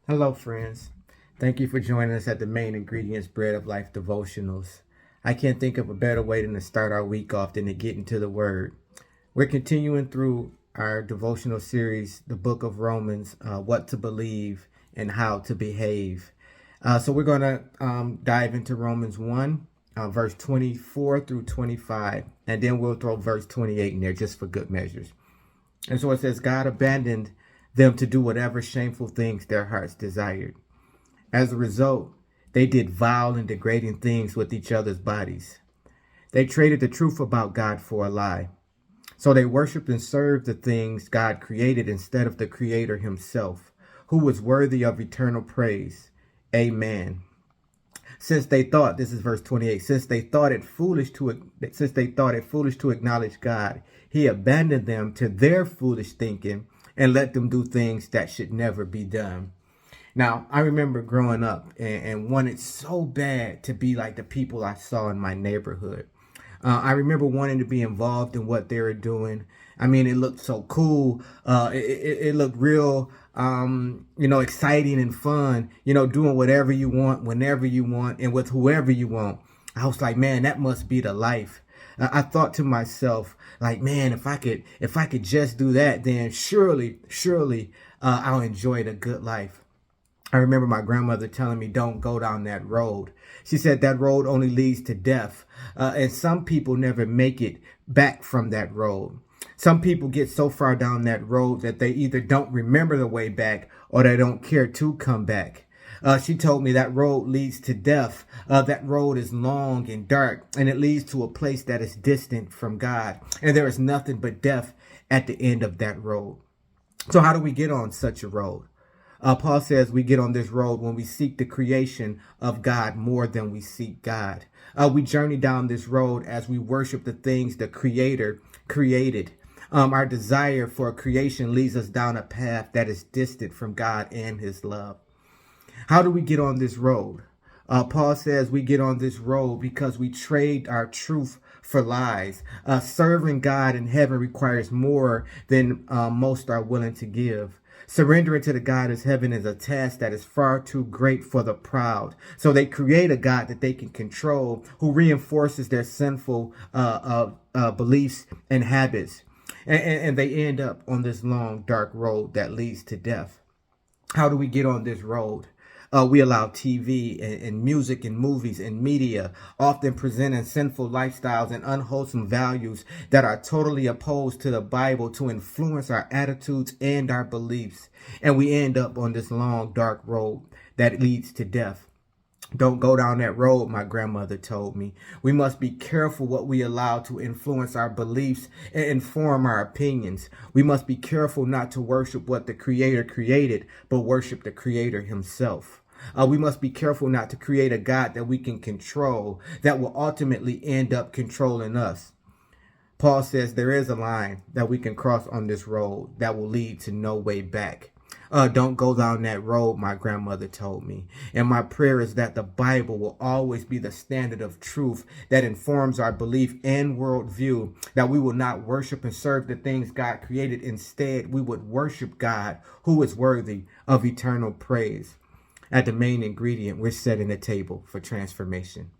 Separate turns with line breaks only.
Hello, friends. Thank you for joining us at the Main Ingredients Bread of Life Devotionals. I can't think of a better way than to start our week off than to get into the Word. We're continuing through our devotional series, the book of Romans, What to Believe and How to Behave. So we're going to dive into Romans 1, verse 24 through 25, and then we'll throw verse 28 in there just for good measures. And so it says, God abandoned them to do whatever shameful things their hearts desired. As a result, they did vile and degrading things with each other's bodies. They traded the truth about God for a lie. So they worshiped and served the things God created instead of the Creator himself, who was worthy of eternal praise. Amen. Since they thought, this is verse 28, since they thought it foolish to acknowledge God, he abandoned them to their foolish thinking and let them do things that should never be done. Now, I remember growing up and wanted so bad to be like the people I saw in my neighborhood. I remember wanting to be involved in what they were doing. I mean, it looked so cool. It looked real, exciting and fun, doing whatever you want, whenever you want, and with whoever you want. I was like, man, that must be the life. I thought to myself, like, man, if I could just do that, then surely, I'll enjoy the good life. I remember my grandmother telling me, don't go down that road. She said that road only leads to death. And some people never make it back from that road. Some people get so far down that road that they either don't remember the way back or they don't care to come back. She told me that road leads to death. That road is long and dark, and it leads to a place that is distant from God. And there is nothing but death at the end of that road. So how do we get on such a road? Paul says we get on this road when we seek the creation of God more than we seek God. We journey down this road as we worship the things the Creator created. Our desire for creation leads us down a path that is distant from God and his love. How do we get on this road? Paul says we get on this road because we trade our truth for lies. Serving God in heaven requires more than most are willing to give. Surrendering to the God of heaven is a task that is far too great for the proud. So they create a God that they can control, who reinforces their sinful beliefs and habits. And they end up on this long, dark road that leads to death. How do we get on this road? We allow TV and music and movies and media, often presenting sinful lifestyles and unwholesome values that are totally opposed to the Bible, to influence our attitudes and our beliefs. And we end up on this long, dark road that leads to death. Don't go down that road, my grandmother told me. We must be careful what we allow to influence our beliefs and inform our opinions. We must be careful not to worship what the Creator created, but worship the Creator himself. We must be careful not to create a God that we can control, that will ultimately end up controlling us. Paul says there is a line that we can cross on this road that will lead to no way back. Don't go down that road, my grandmother told me. And my prayer is that the Bible will always be the standard of truth that informs our belief and worldview, that we will not worship and serve the things God created. Instead, we would worship God, who is worthy of eternal praise. At the Main Ingredient, we're setting the table for transformation.